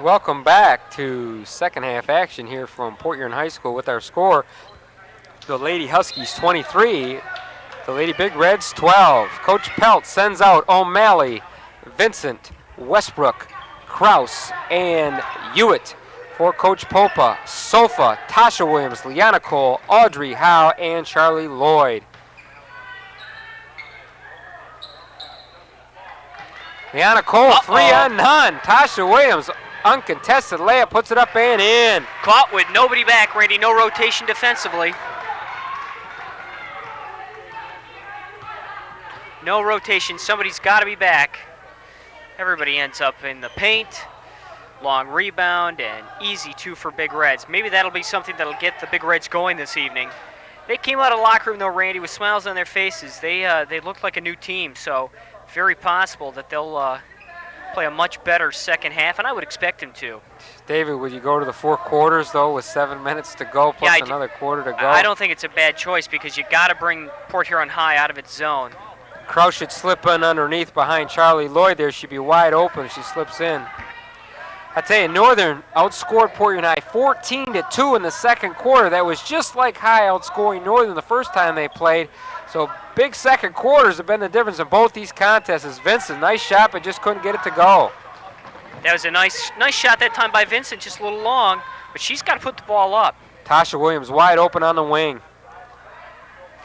Welcome back to second half action here from Port Huron High School with our score. The Lady Huskies 23, the Lady Big Reds 12. Coach Pelt sends out O'Malley, Vincent, Westbrook, Kraus, and Hewitt. For Coach Popa, Sofa, Tasha Williams, Liana Cole, Audrey Howe, and Charlie Lloyd. Liana Cole, 3-on-none. Tasha Williams, uncontested layup, puts it up and in. Caught with nobody back, Randy. No rotation defensively. No rotation. Somebody's got to be back. Everybody ends up in the paint. Long rebound and easy two for Big Reds. Maybe that'll be something that'll get the Big Reds going this evening. They came out of the locker room, though, Randy, with smiles on their faces. They looked like a new team, so very possible that they'll play a much better second half, and I would expect them to. David, would you go to the 4 quarters, though, with 7 minutes to go, plus another quarter to go? I don't think it's a bad choice because you got to bring Port Huron High out of its zone. Kraus should slip in underneath behind Charlie Lloyd there. She'd be wide open. She slips in. I tell you, Northern outscored Port Huron High 14-2 in the second quarter. That was just like High outscoring Northern the first time they played. So big second quarters have been the difference in both these contests. As Vincent, nice shot, but just couldn't get it to go. That was a nice shot that time by Vincent, just a little long, but she's got to put the ball up. Tasha Williams wide open on the wing.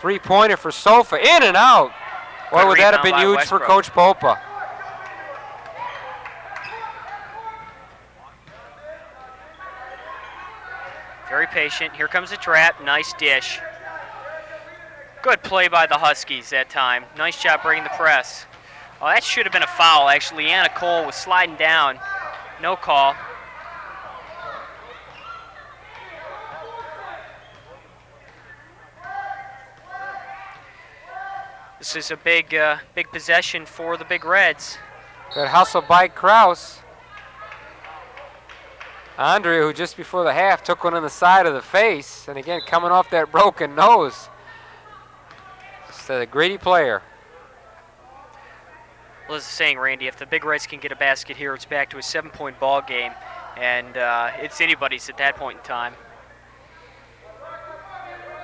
3-pointer for Sofa, in and out. Boy, would that have been huge for Coach Popa. Very patient. Here comes a trap. Nice dish. Good play by the Huskies that time. Nice job breaking the press. Oh, that should have been a foul, actually. Anna Cole was sliding down. No call. This is a big possession for the Big Reds. Good hustle by Kraus. Andrea, who just before the half took one in the side of the face, and again coming off that broken nose. Just a gritty player. Well, as I was saying, Randy, if the Big Reds can get a basket here, it's back to a 7-point ball game, and it's anybody's at that point in time.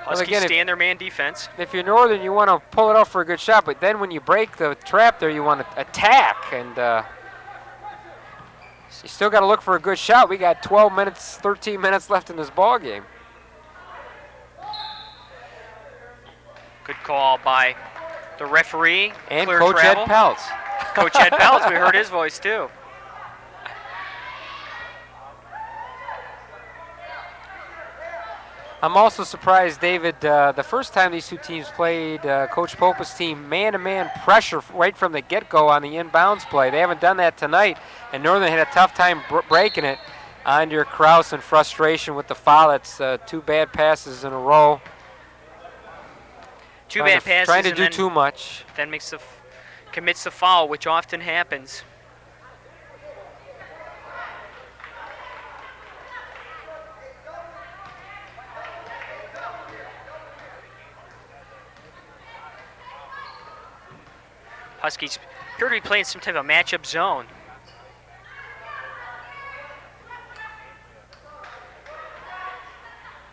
Huskies again, stay in their man defense. If you're Northern, you want to pull it off for a good shot, but then when you break the trap there, you want to attack, and you still got to look for a good shot. We got 12 minutes, 13 minutes left in this ball game. Good call by the referee. And Clear Coach travel. Ed Peltz. Coach Ed Peltz, we heard his voice too. I'm also surprised, David, the first time these two teams played, Coach Popa's team, man-to-man pressure right from the get-go on the inbounds play. They haven't done that tonight, and Northern had a tough time breaking it under Kraus in frustration with the foul. It's 2 bad passes in a row. Two bad passes. Trying to do too much. Then commits the foul, which often happens. Huskies appear to be playing some type of matchup zone.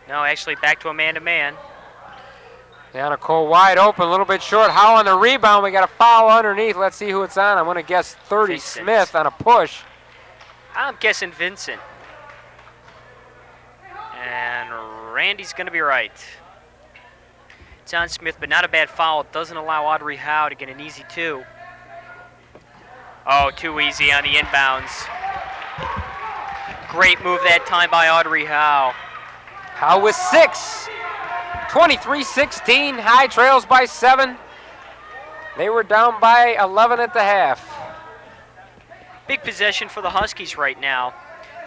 No, actually back to a man-to-man. Liana Cole wide open, a little bit short. Howe on the rebound. We got a foul underneath. Let's see who it's on. I'm going to guess 30 Vincent. Smith on a push. I'm guessing Vincent. And Randy's going to be right. It's on Smith, but not a bad foul. It doesn't allow Audrey Howe to get an easy 2. Oh, too easy on the inbounds. Great move that time by Audrey Howe. Howe with 6. 23-16. High trails by 7. They were down by 11 at the half. Big possession for the Huskies right now.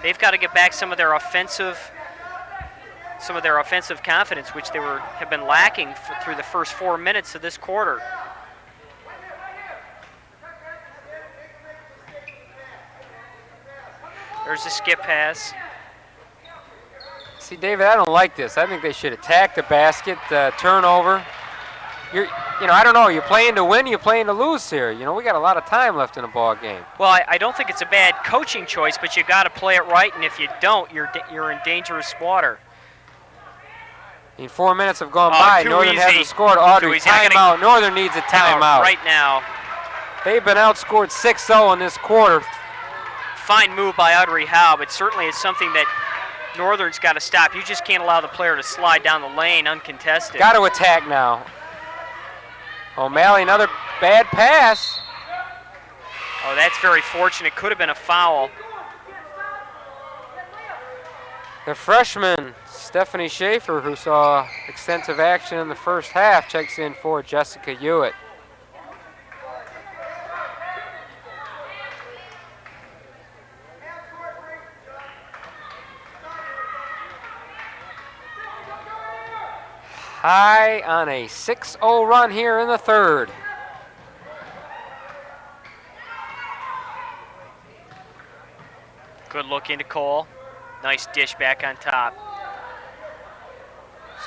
They've got to get back some of their offensive confidence, which they have been lacking through the first 4 minutes of this quarter. There's a skip pass. See, David, I don't like this. I think they should attack the basket, turnover. I don't know. You're playing to win, you're playing to lose here. We got a lot of time left in the ball game. Well, I don't think it's a bad coaching choice, but you got to play it right, and if you don't, you're in dangerous water. 4 minutes have gone by. Northern hasn't scored. Audrey, timeout. Northern needs a timeout. Right now. They've been outscored 6-0 in this quarter. Fine move by Audrey Howe, but certainly it's something that Northern's got to stop. You just can't allow the player to slide down the lane uncontested. Got to attack now. O'Malley, another bad pass. Oh, that's very fortunate. Could have been a foul. The freshman, Stephanie Schaefer, who saw extensive action in the first half, checks in for Jessica Hewitt. High on a 6-0 run here in the third. Good look into Cole. Nice dish back on top.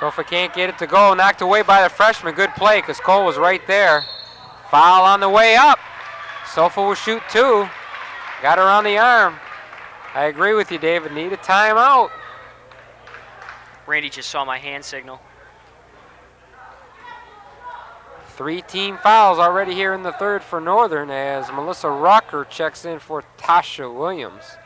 Sofa can't get it to go. Knocked away by the freshman. Good play because Cole was right there. Foul on the way up. Sofa will shoot two. Got her on the arm. I agree with you, David. Need a timeout. Randy just saw my hand signal. 3 team fouls already here in the third for Northern as Melissa Rocker checks in for Tasha Williams.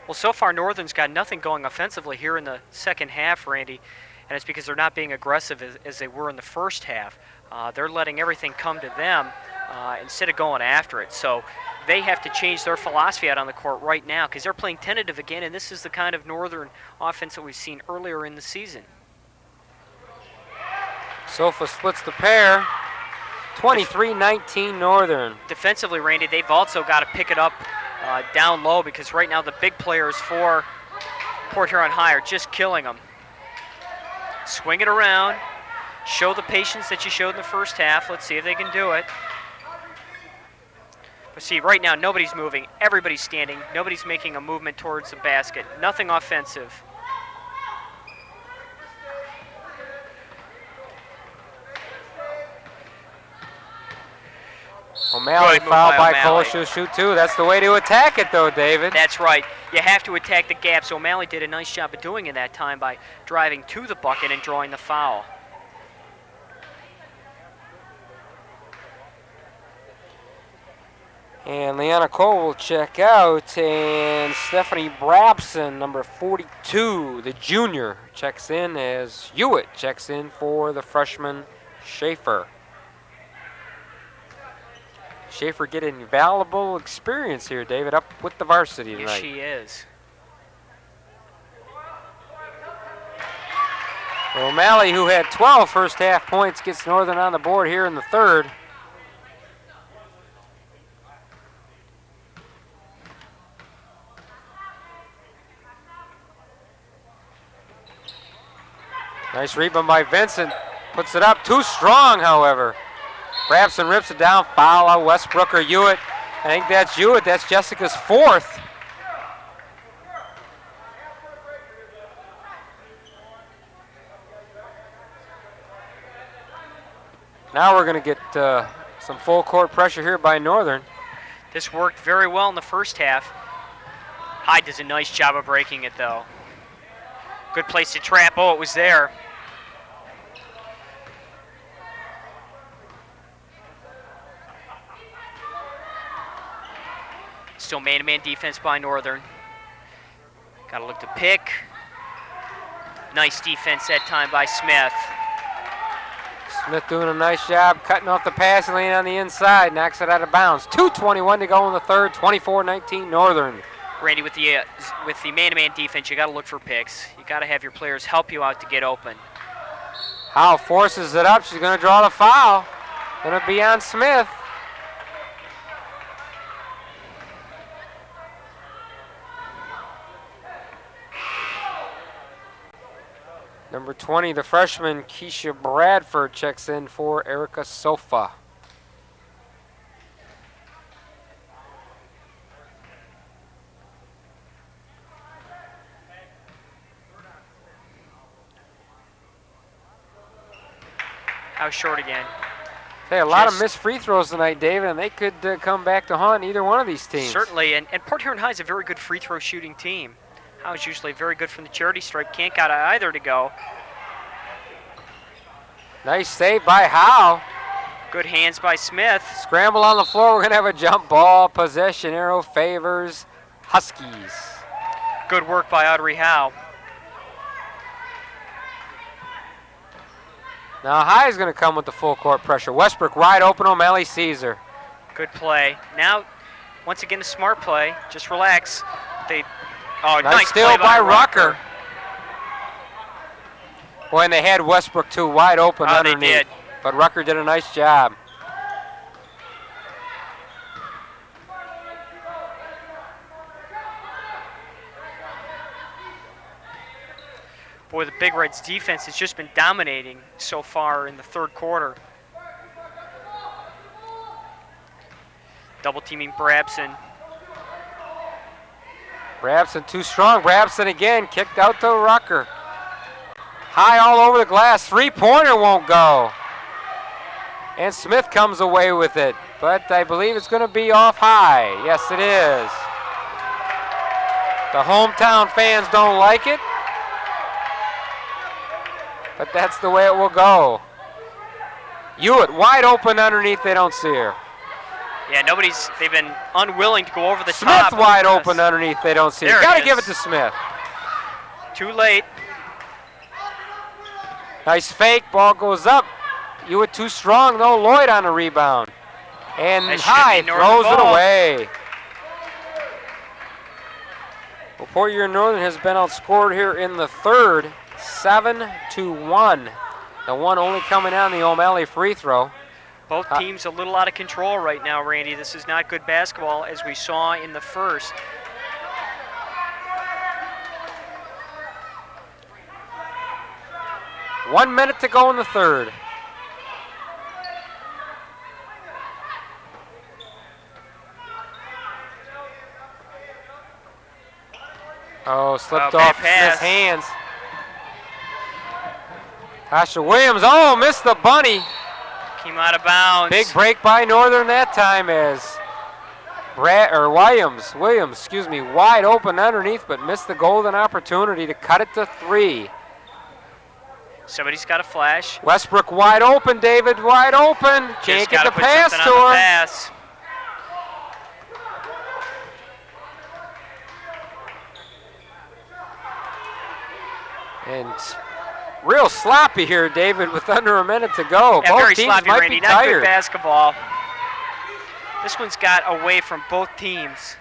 Well, so far Northern's got nothing going offensively here in the second half, Randy, and it's because they're not being aggressive as they were in the first half. They're letting everything come to them instead of going after it. So they have to change their philosophy out on the court right now because they're playing tentative again, and this is the kind of Northern offense that we've seen earlier in the season. Sofa splits the pair. 23-19 Northern. Defensively, Randy, they've also got to pick it up down low because right now the big players for Port Huron High are just killing them. Swing it around. Show the patience that you showed in the first half. Let's see if they can do it. But see, right now nobody's moving. Everybody's standing. Nobody's making a movement towards the basket. Nothing offensive. O'Malley fouled by Cole. She'll shoot two. That's the way to attack it, though, David. That's right. You have to attack the gaps. O'Malley did a nice job of doing it that time by driving to the bucket and drawing the foul. And Leanna Cole will check out, and Stephanie Brabson, number 42, the junior, checks in as Hewitt checks in for the freshman Schaefer. Schaefer getting valuable experience here, David, up with the varsity tonight. Yes, she is. O'Malley, who had 12 first half points, gets Northern on the board here in the third. Nice rebound by Vincent. Puts it up. Too strong, however. Brabson rips it down. Foul on Westbrook or Hewitt. I think that's Hewitt. That's Jessica's fourth. Now we're going to get some full court pressure here by Northern. This worked very well in the first half. Hyde does a nice job of breaking it, though. Good place to trap. Oh, it was there. Still man-to-man defense by Northern. Got to look to pick. Nice defense that time by Smith. Smith doing a nice job cutting off the passing lane on the inside. Knocks it out of bounds. 2:21 to go in the third. 24-19 Northern. Randy, with the man-to-man defense, you got to look for picks. You got to have your players help you out to get open. Howe forces it up. She's going to draw the foul. Going to be on Smith. Number 20, the freshman Keisha Bradford checks in for Erica Sofa. How short again? Hey, a lot of missed free throws tonight, David, and they could come back to haunt either one of these teams. Certainly, and Port Huron High is a very good free throw shooting team. Howe's usually very good from the charity stripe. Can't get either to go. Nice save by Howe. Good hands by Smith. Scramble on the floor. We're going to have a jump ball. Possession arrow favors Huskies. Good work by Audrey Howe. Now High is going to come with the full court pressure. Westbrook wide open. O'Malley sees her. Good play. Now, once again, a smart play. Just relax. Nice steal by Rucker. Boy, and they had Westbrook too wide open underneath. They did. But Rucker did a nice job. Boy, the Big Reds defense has just been dominating so far in the third quarter. Double teaming Brabson. Brabson too strong. Brabson again kicked out to Rucker. High all over the glass. Three-pointer won't go. And Smith comes away with it. But I believe it's going to be off High. Yes, it is. The hometown fans don't like it. But that's the way it will go. Hewitt wide open underneath. They don't see her. Yeah, they've been unwilling to go over the top. Smith wide open underneath. They don't see her. Got to give it to Smith. Too late. Nice fake. Ball goes up. Hewitt too strong, though. Lloyd on the rebound. And High throws it away. Well, Port Huron Northern has been outscored here in the third, 7-1. The one only coming on the O'Malley free throw. Both teams a little out of control right now, Randy. This is not good basketball, as we saw in the first. One minute to go in the third. Oh, slipped off Smith's hands. Tasha Williams, missed the bunny. Came out of bounds. Big break by Northern that time as Williams, wide open underneath, but missed the golden opportunity to cut it to three. Somebody's got a flash. Westbrook wide open, David wide open. Can't get the pass to her. And real sloppy here, David, with under a minute to go. Yeah, both very teams sloppy, might Randy. be Not tired. good basketball. This one's got away from both teams.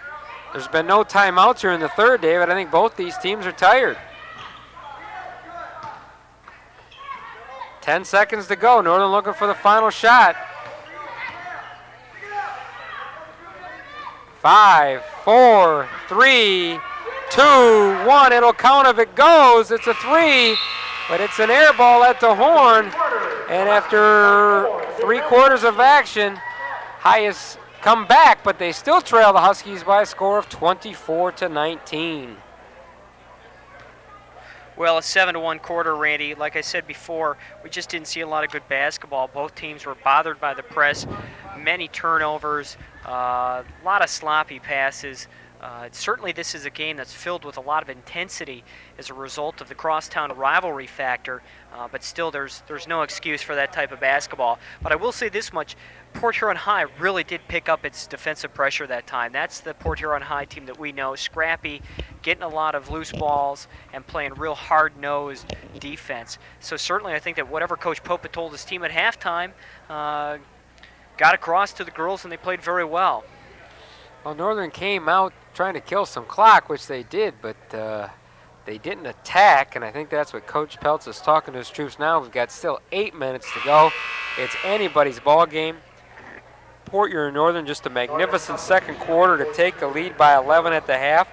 There's been no timeouts here in the third, David. I think both these teams are tired. 10 seconds to go. Northern looking for the final shot. 5, 4, 3, 2, 1. It'll count if it goes. It's a three, but it's an air ball at the horn. And after 3 quarters of action, High has come back, but they still trail the Huskies by a score of 24-19. Well, a 7-1 quarter, Randy. Like I said before, we just didn't see a lot of good basketball. Both teams were bothered by the press, many turnovers, a lot of sloppy passes. Certainly this is a game that's filled with a lot of intensity as a result of the crosstown rivalry factor, but still there's no excuse for that type of basketball. But I will say this much, Port Huron High really did pick up its defensive pressure that time. That's the Port Huron High team that we know, scrappy, getting a lot of loose balls and playing real hard-nosed defense. So certainly I think that whatever Coach Pope had told his team at halftime got across to the girls, and they played very well. Well, Northern came out trying to kill some clock, which they did, but they didn't attack, and I think that's what Coach Peltz is talking to his troops now. We've got still 8 minutes to go. It's anybody's ball game. Port Huron Northern just a magnificent second quarter to take the lead by 11 at the half.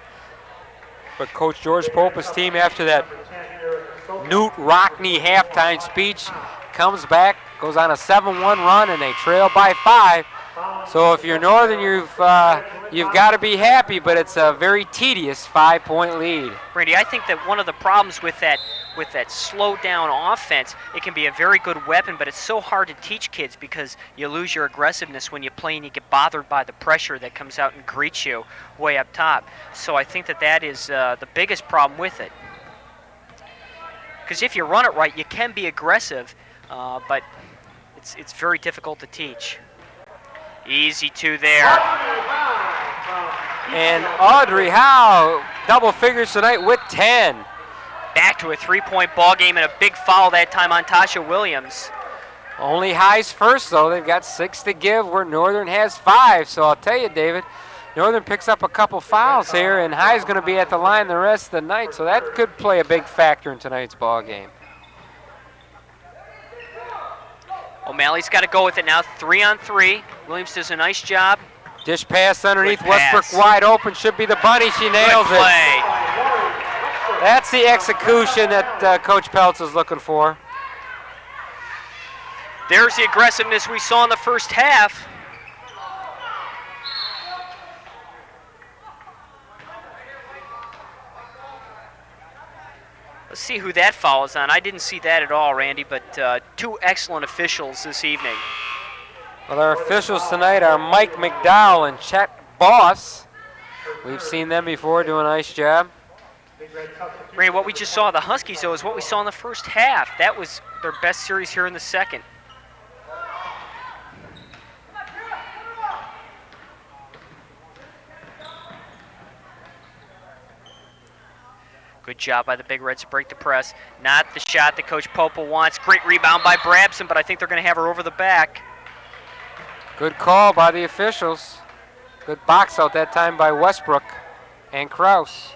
But Coach George Pope's team, after that Newt Rockney halftime speech, comes back, goes on a 7-1 run, and they trail by 5. So if you're Northern, you've got to be happy, but it's a very tedious 5-point lead. Randy, I think that one of the problems with that with that slow down offense, it can be a very good weapon, but it's so hard to teach kids because you lose your aggressiveness when you play and you get bothered by the pressure that comes out and greets you way up top. So I think that is the biggest problem with it. Because if you run it right, you can be aggressive, but it's very difficult to teach. Easy 2 there. And Audrey Howe, double figures tonight with 10. Back to a 3-point ball game and a big foul that time on Tasha Williams. Only Highs first, though. They've got 6 to give, where Northern has 5. So I'll tell you, David, Northern picks up a couple fouls here, and High's going to be at the line the rest of the night. So that could play a big factor in tonight's ball game. O'Malley's got to go with it now, 3-on-3. Williams does a nice job. Dish pass underneath, Good pass. Westbrook wide open, should be the bunny, she nails Good play. it. That's the execution that Coach Peltz is looking for. There's the aggressiveness we saw in the first half. Let's see who that foul is on. I didn't see that at all, Randy, but 2 excellent officials this evening. Well, our officials tonight are Mike McDowell and Chet Boss. We've seen them before, do a nice job. Randy, what we just saw of the Huskies, though, is what we saw in the first half. That was their best series here in the second. Good job by the Big Reds to break the press. Not the shot that Coach Popa wants. Great rebound by Brabson, but I think they're going to have her over the back. Good call by the officials. Good box out that time by Westbrook and Kraus.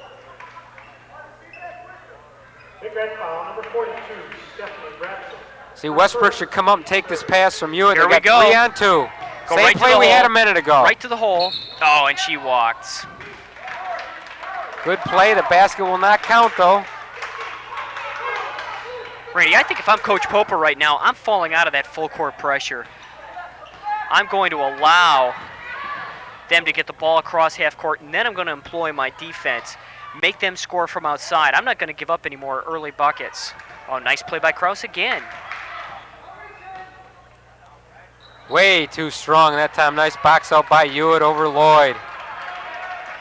Big Red foul, number 42, Stephanie Brabson. See, Westbrook should come up and take this pass from Hewitt. Here They we got go. 3 on 2. Go Same right to play the we hole. had a minute ago. Right to the hole. Oh, and she walked. Good play. The basket will not count, though. Randy, I think if I'm Coach Popa right now, I'm falling out of that full court pressure. I'm going to allow them to get the ball across half court, and then I'm going to employ my defense, make them score from outside. I'm not going to give up any more early buckets. Oh, nice play by Kraus again. Way too strong that time. Nice box out by Hewitt over Lloyd.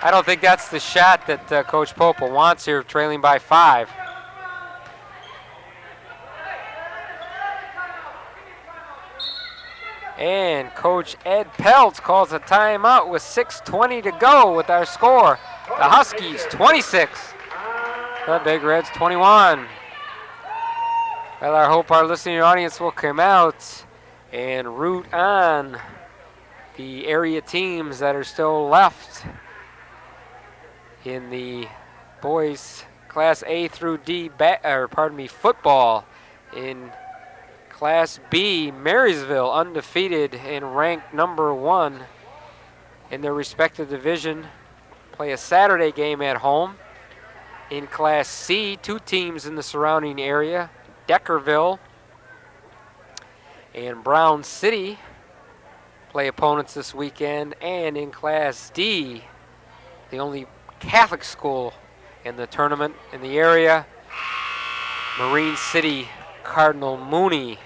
I don't think that's the shot that Coach Popa wants here, trailing by 5. And Coach Ed Peltz calls a timeout with 6:20 to go with our score. The Huskies 26, the Big Reds 21. Well, I hope our listening audience will come out and root on the area teams that are still left in the boys Class A through D, football. In Class B, Marysville undefeated and ranked number 1 in their respective division, play a Saturday game at home. In Class C, 2 teams in the surrounding area, Deckerville and Brown City, play opponents this weekend. And in Class D, the only Catholic school in the tournament in the area, Marine City Cardinal Mooney.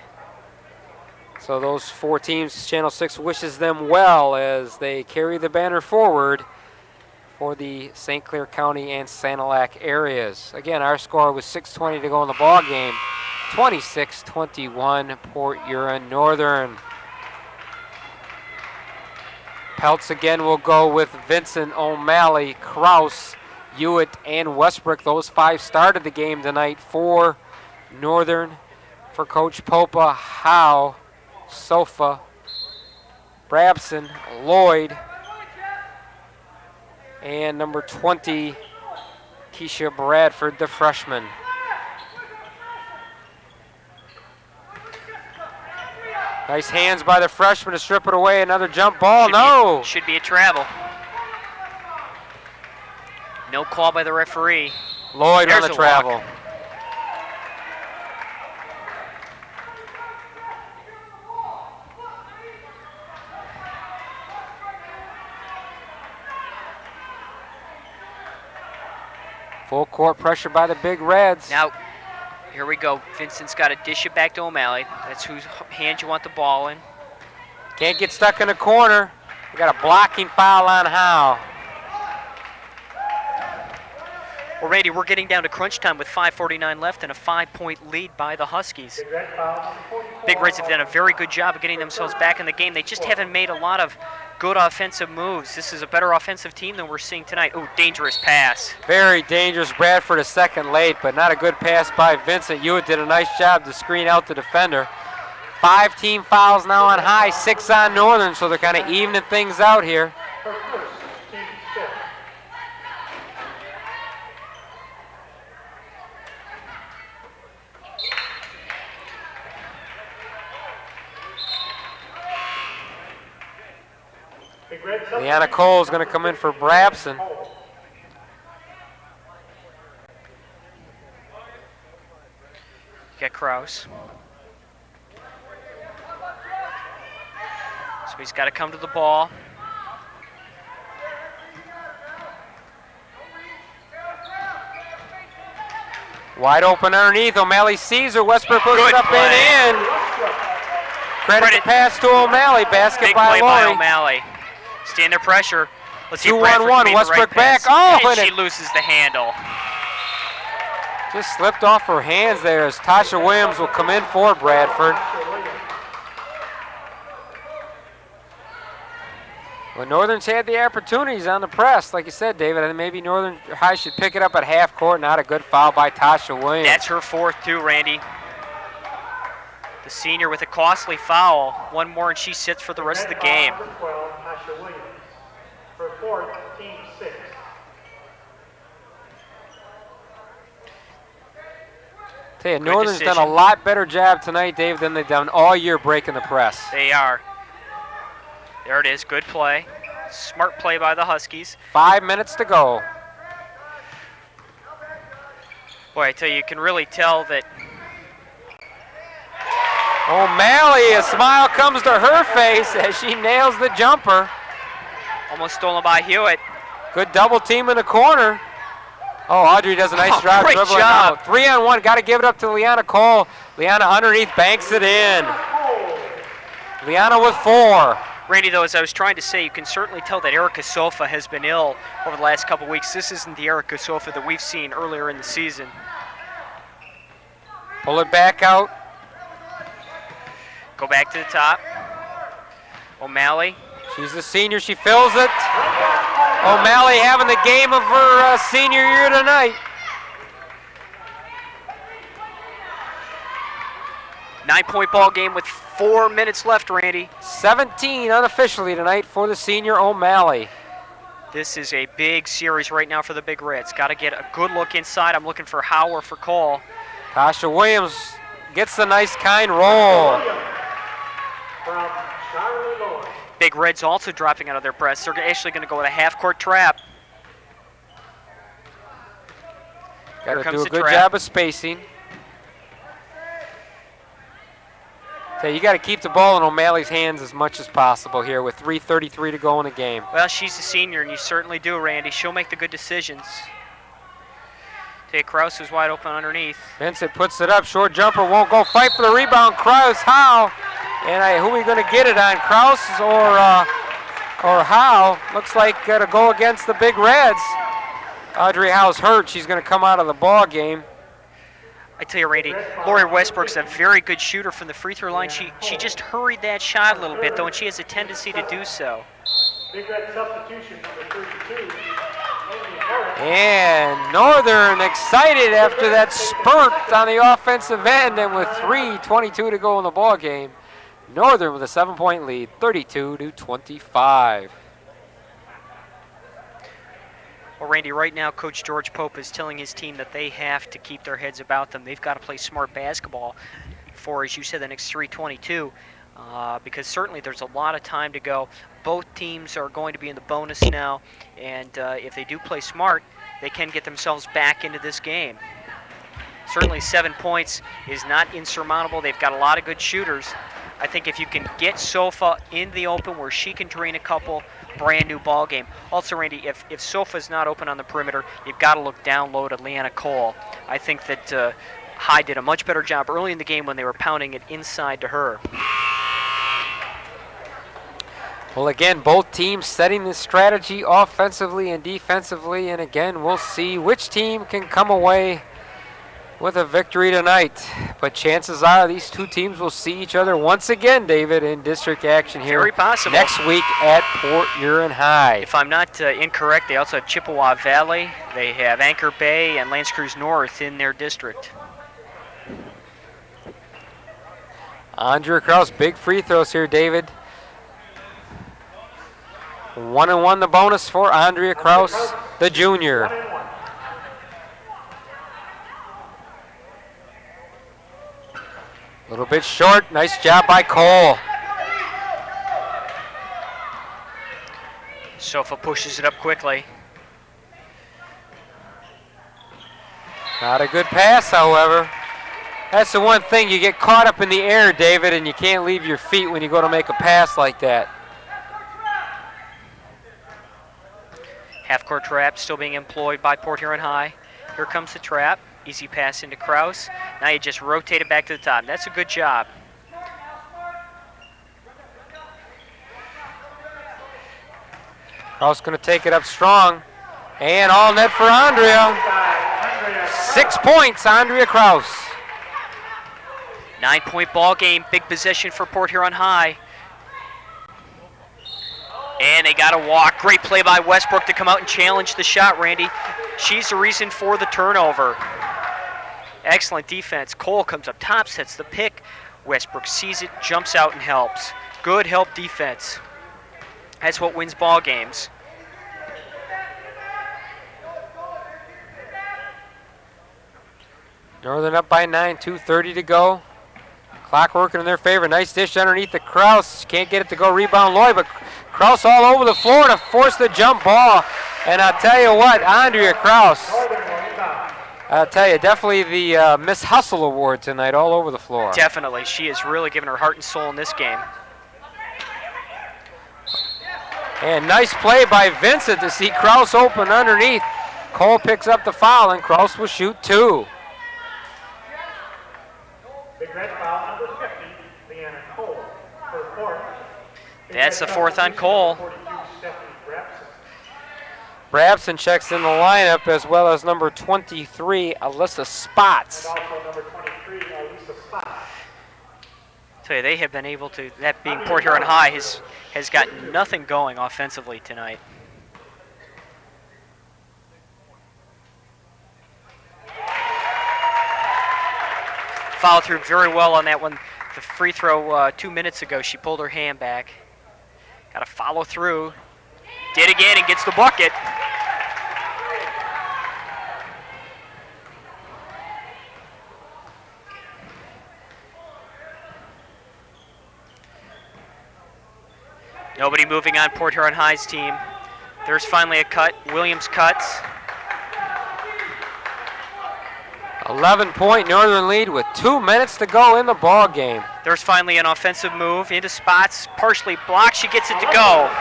So those 4 teams, Channel 6 wishes them well as they carry the banner forward for the St. Clair County and Sanilac areas. Again, our score was 6:20 to go in the ball game. 26-21 Port Huron Northern. Peltz again will go with Vincent, O'Malley, Kraus, Hewitt, and Westbrook. Those 5 started the game tonight for Northern. For Coach Popa, Howe, Sofa, Brabson, Lloyd, and number 20, Keisha Bradford, the freshman. Nice hands by the freshman to strip it away. Another jump ball. Should be a travel. No call by the referee. Lloyd There's on the a travel. walk. Full court pressure by the Big Reds. Now, Here we go. Vincent's got to dish it back to O'Malley. That's whose hand you want the ball in. Can't get stuck in the corner. We got a blocking foul on Howe. Well, Randy, we're getting down to crunch time with 5:49 left and a 5-point lead by the Huskies. Big Reds have done a very good job of getting themselves back in the game. They just haven't made a lot of good offensive moves. This is a better offensive team than we're seeing tonight. Oh, dangerous pass. Very dangerous. Bradford a second late, but not a good pass by Vincent. Hewitt did a nice job to screen out the defender. 5 team fouls now on High, 6 on Northern, so they're kind of evening things out here. Leanna Cole is going to come in for Brabson. You got Kraus. So he's got to come to the ball. Wide open underneath. O'Malley sees her. Westbrook puts Good it up play. and in. Credit the pass to O'Malley. Basket Big by play by Lori. O'Malley. Stay under pressure. Let's see if 2-1-1. Bradford can make the Westbrook right pass. back. Oh, and and she loses the handle. Just slipped off her hands there as Tasha Williams will come in for Bradford. Well, Northern's had the opportunities on the press. Like you said, David, I think maybe Northern High should pick it up at half court. Not a good foul by Tasha Williams. That's her 4th too, Randy. The senior with a costly foul. One more and she sits for the rest of the game. Number 12, Tasha Williams. Her 4th, team 6. Tell you, Good Northern's done a decision. lot better job tonight, Dave, than they've done all year breaking the press. They are. There it is. Good play. Smart play by the Huskies. 5 minutes to go. Boy, I tell you, you can really tell that O'Malley, a smile comes to her face as she nails the jumper. almost stolen by Hewitt. Good double team in the corner. Oh, Audrey does a nice job great dribbling job. out. 3-on-1, got to give it up to Leanna Cole. Leanna underneath banks it in. Leanna with 4. Randy, though, as I was trying to say, you can certainly tell that Erica Sofa has been ill over the last couple weeks. This isn't the Erica Sofa that we've seen earlier in the season. Pull it back out. Go back to the top. O'Malley. She's the senior, she fills it. O'Malley having the game of her senior year tonight. 9-point ball game with 4 minutes left, Randy. 17 unofficially tonight for the senior O'Malley. This is a big series right now for the Big Reds. Got to get a good look inside. I'm looking for Howe or for Cole. Tasha Williams gets the nice kind roll. From Charlie Lloyd. Big Reds also dropping out of their press. They're actually going to go with a half-court trap. Got to comes do a the good trap. job of spacing. So you got to keep the ball in O'Malley's hands as much as possible here with 3:33 to go in the game. Well, she's a senior, and you certainly do, Randy. She'll make the good decisions. Tia Kraus is wide open underneath. Vincent puts it up, short jumper, won't go. Fight for the rebound, Kraus, Howe. And who are we going to get it on, Kraus or Howe? Looks like to go against the Big Reds. Audrey Howe's hurt. She's going to come out of the ball game. I tell you, Randy, Lori Westbrook's a very good shooter from the free throw line. She just hurried that shot a little bit, though, and she has a tendency to do so. Big Red substitution, number 32. Amy Harris. And Northern excited after that spurt on the offensive end, and with 3:22 to go in the ball game, Northern with a 7-point lead, 32-25. Well, Randy, right now, Coach George Pope is telling his team that they have to keep their heads about them. They've got to play smart basketball for, as you said, the next 3:22, because certainly there's a lot of time to go. Both teams are going to be in the bonus now, and if they do play smart, they can get themselves back into this game. Certainly 7 points is not insurmountable. They've got a lot of good shooters. I think if you can get Sofa in the open where she can drain a couple, brand new ball game. Also, Randy, if Sofa's not open on the perimeter, you've got to look down low to Leanna Cole. I think that High did a much better job early in the game when they were pounding it inside to her. Well, again, both teams setting the strategy offensively and defensively, and again, we'll see which team can come away with a victory tonight. But chances are these two teams will see each other once again, David, in district action here Very possible. next week at Port Huron High. If I'm not incorrect, they also have Chippewa Valley, they have Anchor Bay, and L'Anse Creuse North in their district. Andrea Kraus, big free throws here, David. 1-1 the bonus for Andrea Kraus, the junior. 1-1. A little bit short. Nice job by Cole. Sofa pushes it up quickly. Not a good pass, however. That's the one thing. You get caught up in the air, David, and you can't leave your feet when you go to make a pass like that. Half-court trap still being employed by Port Huron High. Here comes the trap. Easy pass into Kraus. Now you just rotate it back to the top. That's a good job. Kraus going to take it up strong. And all net for Andrea. 6 points, Andrea Kraus. 9-point ball game. Big possession for Port Huron High. And they got a walk. Great play by Westbrook to come out and challenge the shot, Randy. She's the reason for the turnover. Excellent defense. Cole comes up top, sets the pick. Westbrook sees it, jumps out and helps. Good help defense. That's what wins ball games. Northern up by 9, 2:30 to go. Clock working in their favor. Nice dish underneath the Kraus. Can't get it to go. Rebound Lloyd, but Kraus all over the floor to force the jump ball. And I'll tell you what, Andrea Kraus, I'll tell you, definitely the Miss Hustle Award tonight all over the floor. Definitely. She has really given her heart and soul in this game. And nice play by Vincent to see Kraus open underneath. Cole picks up the foul, and Kraus will shoot 2. Big red foul number 50, Leanna Cole. For fourth. That's the fourth on Cole. 42, Stephanie Brabson. Brabson checks in the lineup, as well as number 23, Alyssa Spots. And also number 23, Lisa Spot. Tell you, they have been able to, that being Port Huron High, has got nothing going offensively tonight. Followed through very well on that one. The free throw 2 minutes ago, she pulled her hand back. Got to follow through. Did again and gets the bucket. Nobody moving on Port Huron High's team. There's finally a cut. Williams cuts. 11-point Northern lead with 2 minutes to go in the ball game. There's finally an offensive move into Spots, partially blocked. She gets it to go.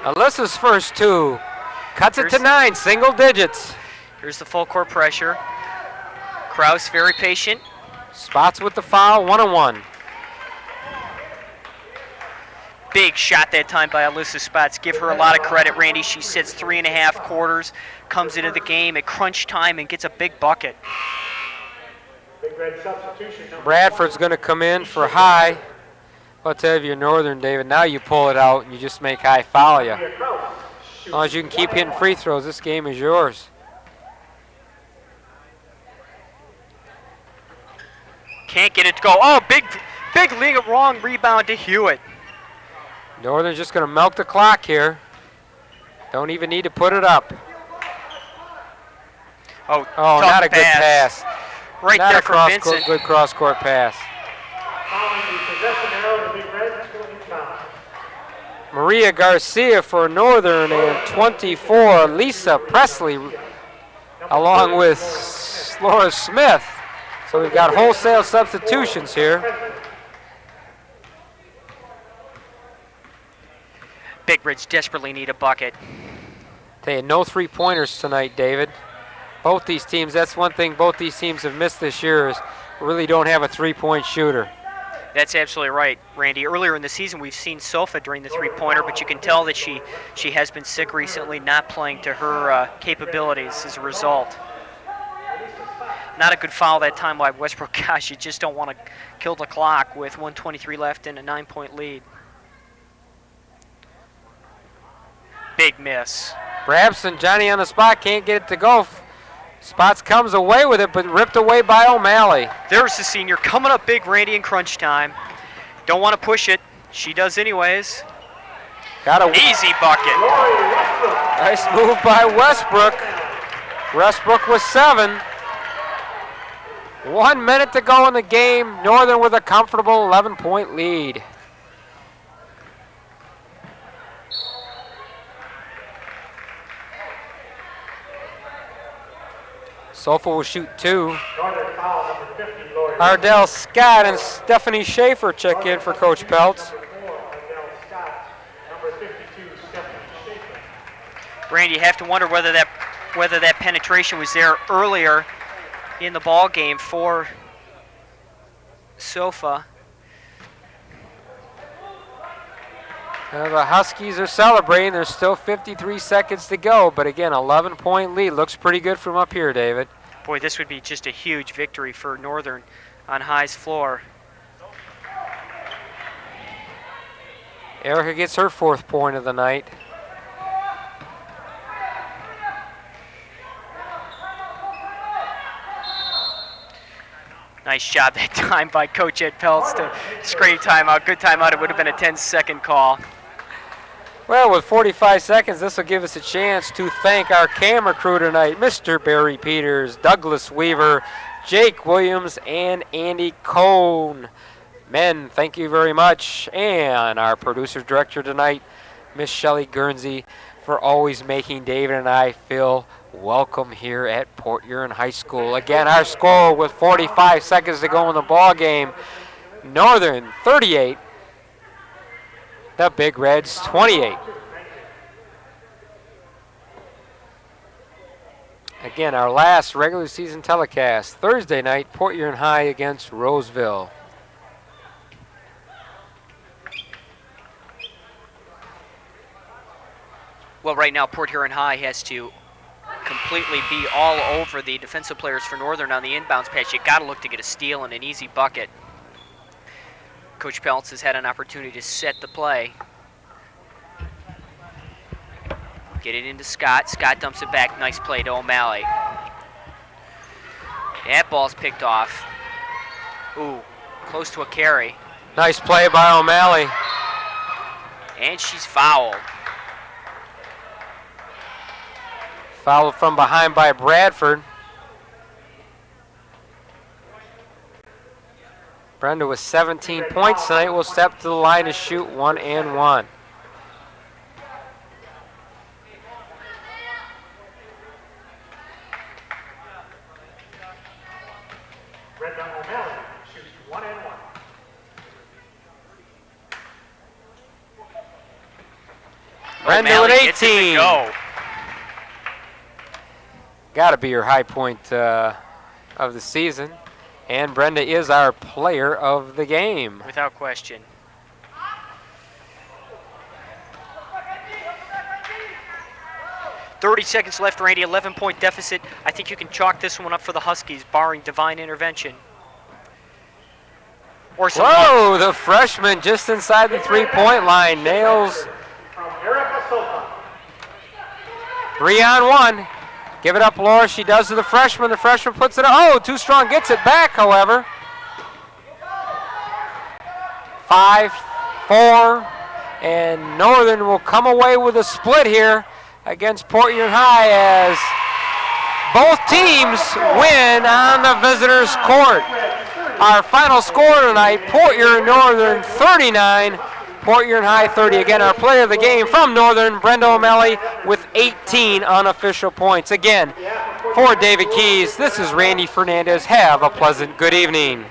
Alyssa's first 2. Cuts it to 9, single digits. Here's the full court pressure. Kraus very patient. Spots with the foul, 1-1. Big shot that time by Alyssa Spots. Give her a lot of credit, Randy. She sits 3.5 quarters, comes into the game at crunch time and gets a big bucket. Big red substitution. Bradford's going to come in for High. I'll tell you, if you're Northern, David, now you pull it out and you just make High foul you. As long as you can keep hitting free throws, this game is yours. Can't get it to go. Oh, big wrong rebound to Hewitt. Northern's just going to milk the clock here. Don't even need to put it up. Oh, not a good pass. Right not there a for Vincent. good cross-court pass. Maria Garcia for Northern and 24, Lisa Presley, along with Laura Smith. So we've got wholesale substitutions here. Big Ridge desperately need a bucket. They had no 3-pointers tonight, David. Both these teams, that's one thing both these teams have missed this year is really don't have a three-point shooter. That's absolutely right, Randy. Earlier in the season, we've seen Sofa during the three-pointer, but you can tell that she has been sick recently, not playing to her capabilities as a result. Not a good foul that time by Westbrook. Gosh, you just don't want to kill the clock with 1:23 left and a 9-point lead. Big miss. Brabson, Johnny on the spot, can't get it to go. Spots comes away with it, but ripped away by O'Malley. There's the senior coming up big, Randy, in crunch time. Don't want to push it. She does anyways. Got a easy bucket. Nice move by Westbrook. Westbrook with 7. 1 minute to go in the game. Northern with a comfortable 11-point lead. Sofa will shoot 2. Ardell Scott and Stephanie Schaefer check in for Coach Peltz. Randy, you have to wonder whether that penetration was there earlier in the ball game for Sofa. The Huskies are celebrating. There's still 53 seconds to go, but again, 11-point lead. Looks pretty good from up here, David. Boy, this would be just a huge victory for Northern on High's floor. Erica gets her 4th point of the night. Nice job that time by Coach Ed Peltz to scream timeout. Good timeout. It would have been a 10-second call. Well, with 45 seconds, this will give us a chance to thank our camera crew tonight, Mr. Barry Peters, Douglas Weaver, Jake Williams, and Andy Cohn. Men, thank you very much. And our producer-director tonight, Miss Shelley Guernsey, for always making David and I feel welcome here at Port Huron High School. Again, our score with 45 seconds to go in the ball game, Northern 38, the Big Reds 28. Again, our last regular season telecast, Thursday night, Port Huron High against Roseville. Well, right now, Port Huron High has to completely be all over the defensive players for Northern on the inbounds pass. You got to look to get a steal and an easy bucket. Coach Peltz has had an opportunity to set the play. Get it into Scott. Scott dumps it back. Nice play to O'Malley. That ball's picked off. Ooh, close to a carry. Nice play by O'Malley. And she's fouled. Fouled from behind by Bradford. Brenda with 17 points tonight will step to the line to shoot 1 and 1. Brenda O'Malley shoots 1 and 1. Brenda with O'Malley gets it to 18. go. Got to be her high point of the season. And Brenda is our player of the game. Without question. .30 seconds left, Randy. 11-point deficit. I think you can chalk this one up for the Huskies, barring divine intervention. Or something. Whoa, the freshman just inside the three-point line nails. From Erica Sofa. 3 on 1. Give it up, Laura. She does to the freshman. The freshman puts it up. Oh, Too Strong gets it back, however. 5-4. And Northern will come away with a split here against Port Huron High as both teams win on the visitors' court. Our final score tonight, Port Huron Northern 39, Port Huron High 30. Again, our player of the game from Northern, Brenda O'Malley, with 18 unofficial points. Again, for David Keys, this is Randy Fernandez. Have a pleasant good evening.